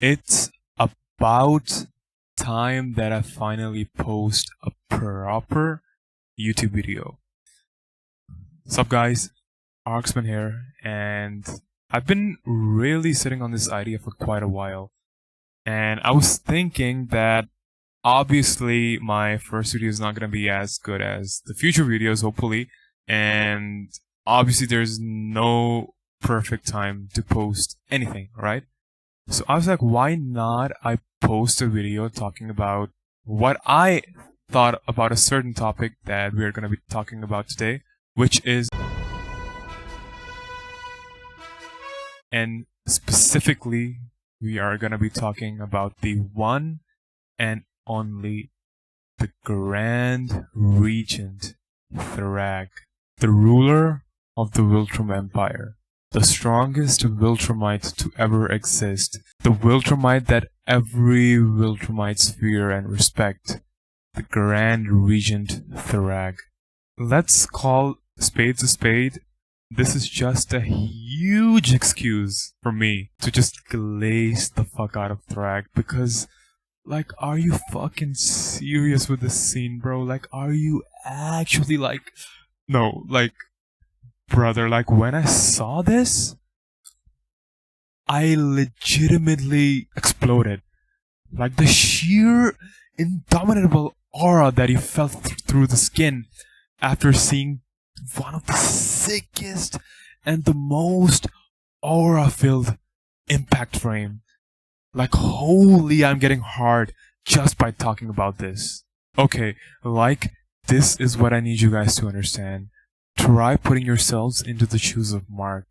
It's about time that I finally post a proper YouTube video. Sup guys, Arksman here, and I've been really sitting on this idea for quite a while. And I was thinking that obviously my first video is not going to be as good as the future videos, hopefully. And obviously there's no perfect time to post anything, right? So I was like, why not I post a video talking about what I thought about a certain topic that we're going to be talking about today, which is, and specifically, we are going to be talking about the one and only, the Grand Regent Thragg, the ruler of the Wiltrum Empire. The strongest Wiltrumite to ever exist. The Wiltrumite that every Wiltrumites fear and respect. The Grand Regent Thragg. Let's call spades a spade. This is just a huge excuse for me to just glaze the fuck out of Thragg, because, like, are you fucking serious with this scene, bro? Like, are you actually, like, no, like, brother, like, when I saw this, I legitimately exploded. Like, the sheer indomitable aura that you felt through the skin after seeing one of the sickest and the most aura-filled impact frame. Like, holy, I'm getting hard just by talking about this. Okay, like, this is what I need you guys to understand. Try putting yourselves into the shoes of Mark.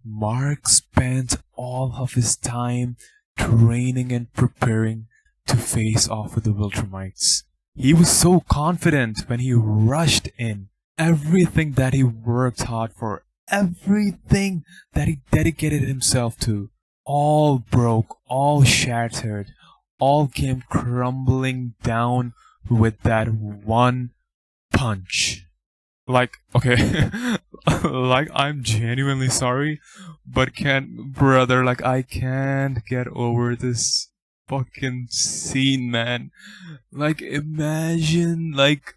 Mark spent all of his time training and preparing to face off with the Wiltrumites. He was so confident when he rushed in. Everything that he worked hard for, everything that he dedicated himself to, all broke, all shattered, all came crumbling down with that one punch. Like, okay, like, I'm genuinely sorry, but brother, like, I can't get over this fucking scene, man. Like, imagine, like,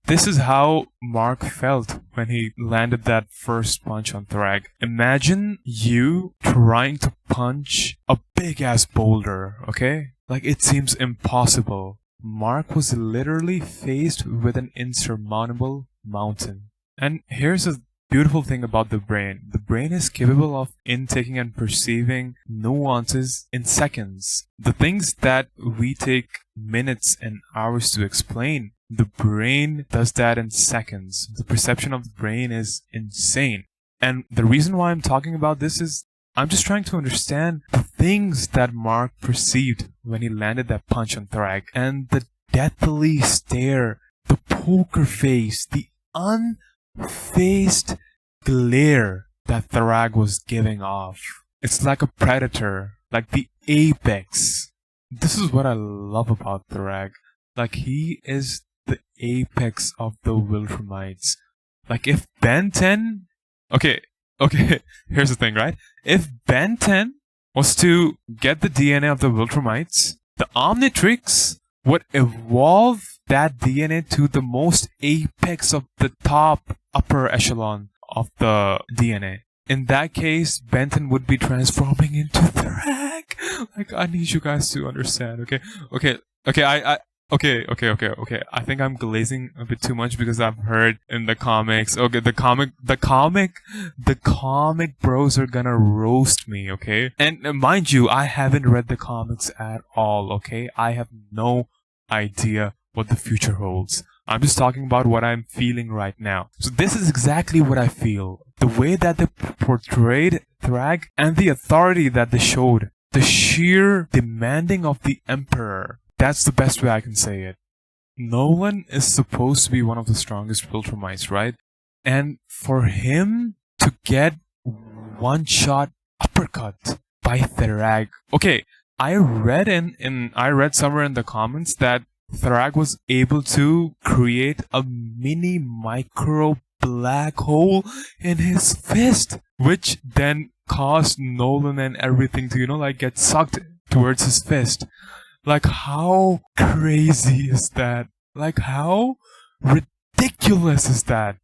this is how Mark felt when he landed that first punch on Thragg. Imagine you trying to punch a big-ass boulder, okay? Like, it seems impossible. Mark was literally faced with an insurmountable mountain. And here's a beautiful thing about the brain. The brain is capable of intaking and perceiving nuances in seconds. The things that we take minutes and hours to explain, the brain does that in seconds. The perception of the brain is insane. And the reason why I'm talking about this is I'm just trying to understand the things that Mark perceived when he landed that punch on Thragg. And the deathly stare, the poker face, the unfazed glare that Thragg was giving off. It's like a predator, like the apex. This is what I love about Thragg. Like, he is the apex of the Wiltrumites. Like, if Ben 10... Okay, here's the thing, right? If Ben 10 was to get the DNA of the Wiltrumites, the Omnitrix would evolve that DNA to the most apex of the top upper echelon of the DNA. In that case, Benton would be transforming into Thragg. Like, I need you guys to understand, okay? Okay, I think I'm glazing a bit too much because I've heard in the comics, okay, the comic bros are gonna roast me, okay? And mind you, I haven't read the comics at all, okay? I have no idea what the future holds. I'm just talking about what I'm feeling right now. So this is exactly what I feel. The way that they portrayed Thragg and the authority that they showed. The sheer demanding of the Emperor. That's the best way I can say it. Nolan is supposed to be one of the strongest Wiltrumites, right? And for him to get one-shot uppercut by Thragg. Okay, I read somewhere in the comments that Thragg was able to create a mini micro black hole in his fist, which then caused Nolan and everything to, like, get sucked towards his fist. Like, how crazy is that? Like, how ridiculous is that?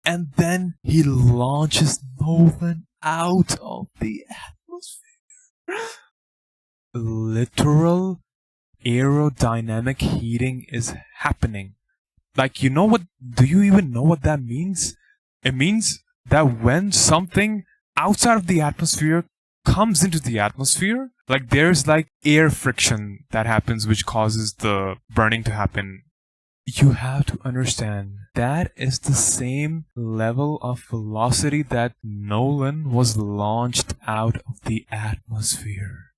And then he launches Nolan out of the atmosphere. Literal aerodynamic heating is happening. Like, you know what? Do you even know what that means? It means that when something outside of the atmosphere comes into the atmosphere, like there's like air friction that happens which causes the burning to happen. You have to understand that is the same level of velocity that Nolan was launched out of the atmosphere.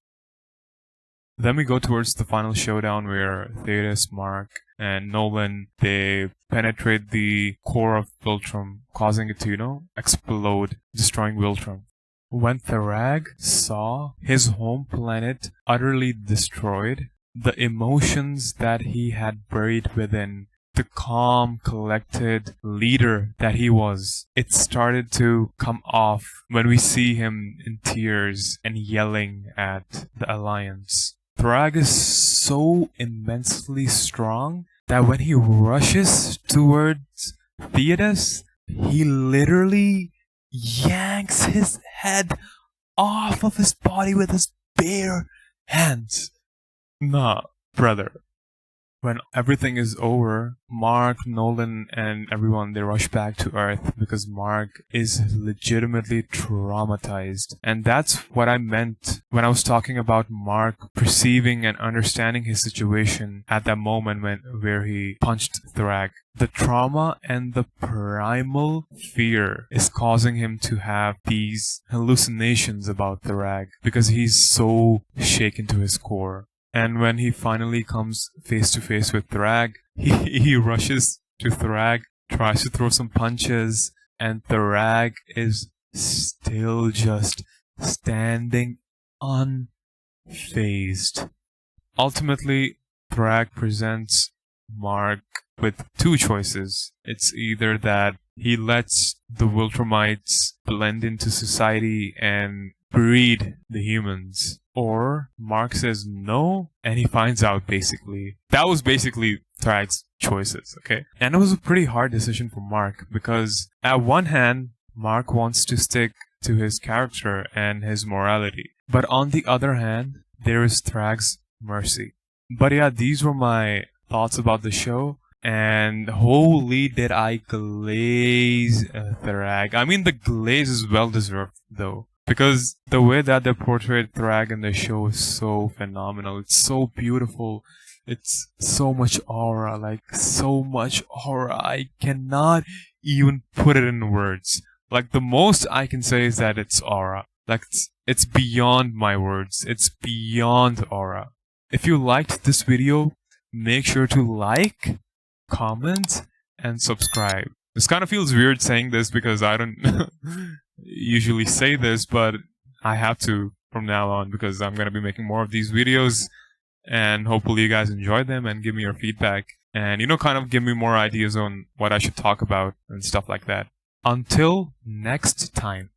Then we go towards the final showdown where Thetis, Mark, and Nolan, they penetrate the core of Viltrum, causing it to, explode, destroying Viltrum. When Thragg saw his home planet utterly destroyed, the emotions that he had buried within, the calm, collected leader that he was, it started to come off when we see him in tears and yelling at the Alliance. Thragg is so immensely strong that when he rushes towards Thetis, he literally yanks his head off of his body with his bare hands. Nah, brother. When everything is over, Mark, Nolan, and everyone, they rush back to Earth because Mark is legitimately traumatized. And that's what I meant when I was talking about Mark perceiving and understanding his situation at that moment where he punched Thragg. The trauma and the primal fear is causing him to have these hallucinations about Thragg because he's so shaken to his core. And when he finally comes face to face with Thragg, he rushes to Thragg, tries to throw some punches, and Thragg is still just standing unfazed. Ultimately, Thragg presents Mark with two choices. It's either that he lets the Viltrumites blend into society and breed the humans, or Mark says no, and he finds out basically. That was basically Thragg's choices, okay? And it was a pretty hard decision for Mark, because at one hand, Mark wants to stick to his character and his morality. But on the other hand, there is Thragg's mercy. But yeah, these were my thoughts about the show. And holy did I glaze Thragg. I mean, the glaze is well deserved though. Because the way that they portrayed Thragg in the show is so phenomenal. It's so beautiful. It's so much aura. Like, so much aura. I cannot even put it in words. Like, the most I can say is that it's aura. Like, it's beyond my words. It's beyond aura. If you liked this video, make sure to like, comment, and subscribe. This kind of feels weird saying this because I don't usually say this, but I have to from now on because I'm going to be making more of these videos, and hopefully you guys enjoy them and give me your feedback and, kind of give me more ideas on what I should talk about and stuff like that. Until next time.